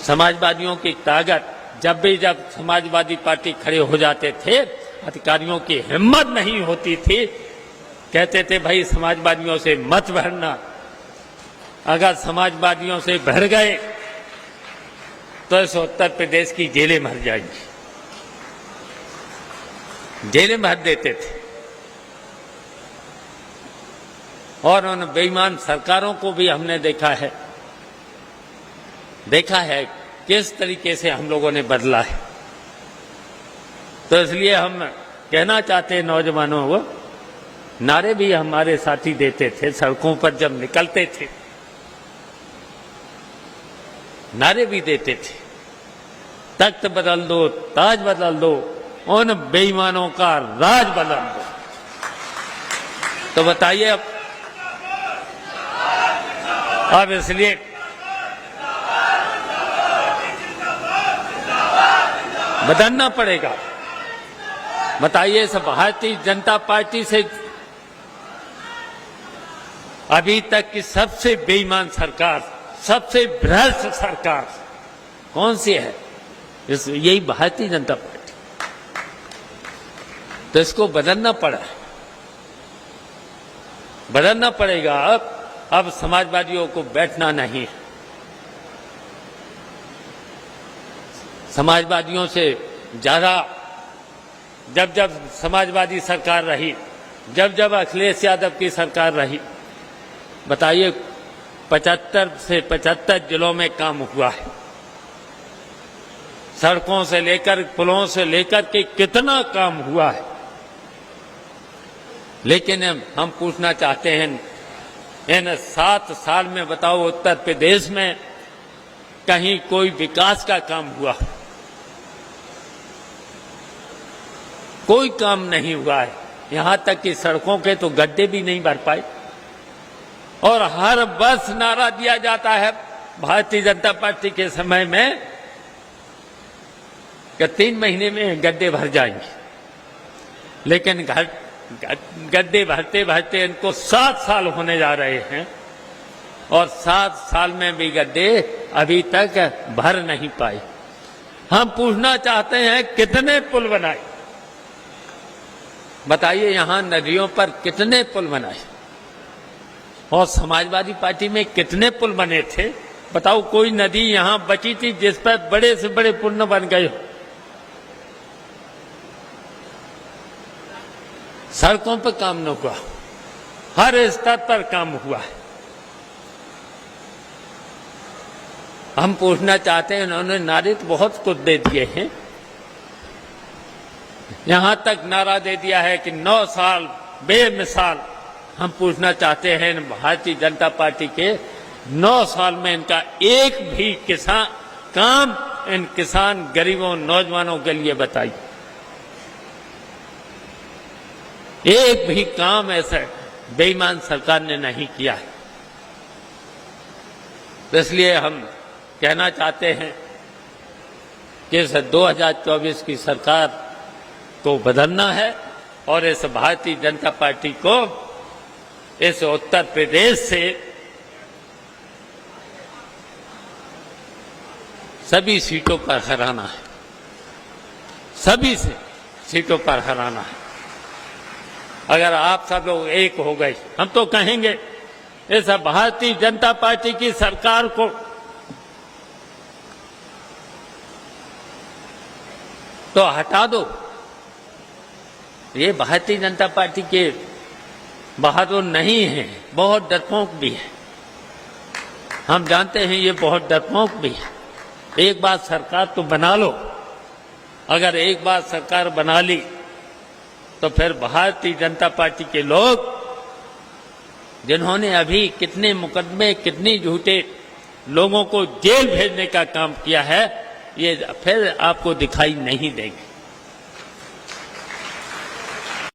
समाजवादियों की ताकत, जब समाजवादी पार्टी खड़े हो जाते थे, अधिकारियों की हिम्मत नहीं होती थी, कहते थे भाई समाजवादियों से मत भिड़ना, अगर समाजवादियों से भिड़ गए तो इस उत्तर प्रदेश की जेलें भर जाएंगी, जेलें भर देते थे। और उन बेईमान सरकारों को भी हमने देखा है किस तरीके से हम लोगों ने बदला है। तो इसलिए हम कहना चाहते हैं नौजवानों को, नारे भी हमारे साथी देते थे सड़कों पर जब निकलते थे, नारे भी देते थे, तख्त बदल दो, ताज बदल दो, उन बेईमानों का राज बदल दो। तो बताइए अब इसलिए बदलना पड़ेगा। बताइए इस भारतीय जनता पार्टी से अभी तक की सबसे बेईमान सरकार, सबसे भ्रष्ट सरकार कौन सी है? यही भारतीय जनता पार्टी। तो इसको बदलना पड़ेगा। अब समाजवादियों को बैठना नहीं है। समाजवादियों से ज्यादा जब समाजवादी सरकार रही, जब अखिलेश यादव की सरकार रही, बताइए 75 से 75 जिलों में काम हुआ है। सड़कों से लेकर, पुलों से लेकर के कितना काम हुआ है। लेकिन हम पूछना चाहते हैं, इन 7 साल में बताओ उत्तर प्रदेश में कहीं कोई विकास का काम हुआ? कोई काम नहीं हुआ है। यहां तक कि सड़कों के तो गड्ढे भी नहीं भर पाए। और हर वर्ष नारा दिया जाता है भारतीय जनता पार्टी के समय में कि 3 महीने में गड्ढे भर जाएंगे। लेकिन गड्ढे भरते भरते इनको 7 साल होने जा रहे हैं और 7 साल में भी गड्ढे अभी तक भर नहीं पाए। हम पूछना चाहते हैं कितने पुल बनाए? बताइए यहां नदियों पर कितने पुल बनाए? और समाजवादी पार्टी में कितने पुल बने थे? बताओ कोई नदी यहां बची थी जिस पर बड़े से बड़े पुल न बन गए हो? सड़कों पर काम न हुआ, हर स्तर पर काम हुआ है। हम पूछना चाहते हैं, उन्होंने नारे तो बहुत कुछ दे दिए हैं। यहां तक नारा दे दिया है कि 9 साल बेमिसाल। हम पूछना चाहते हैं भारतीय जनता पार्टी के 9 साल में इनका एक भी किसान काम इन किसान, गरीबों, नौजवानों के लिए बताइए। एक भी काम ऐसा बेईमान सरकार ने नहीं किया है। तो इसलिए हम कहना चाहते हैं कि इस 2024 की सरकार को बदलना है और इस भारतीय जनता पार्टी को इस उत्तर प्रदेश से सभी सीटों पर हराना है, सभी सीटों पर हराना है। अगर आप सब लोग एक हो गए, हम तो कहेंगे इस भारतीय जनता पार्टी की सरकार को तो हटा दो। ये भारतीय जनता पार्टी के बहादुर नहीं है, बहुत डरपोक भी है। हम जानते हैं ये बहुत डरपोक भी है। एक बार सरकार तो बना लो। अगर एक बार सरकार बना ली तो फिर भारतीय जनता पार्टी के लोग, जिन्होंने अभी कितने मुकदमे, कितने झूठे लोगों को जेल भेजने का काम किया है, ये फिर आपको दिखाई नहीं देंगे।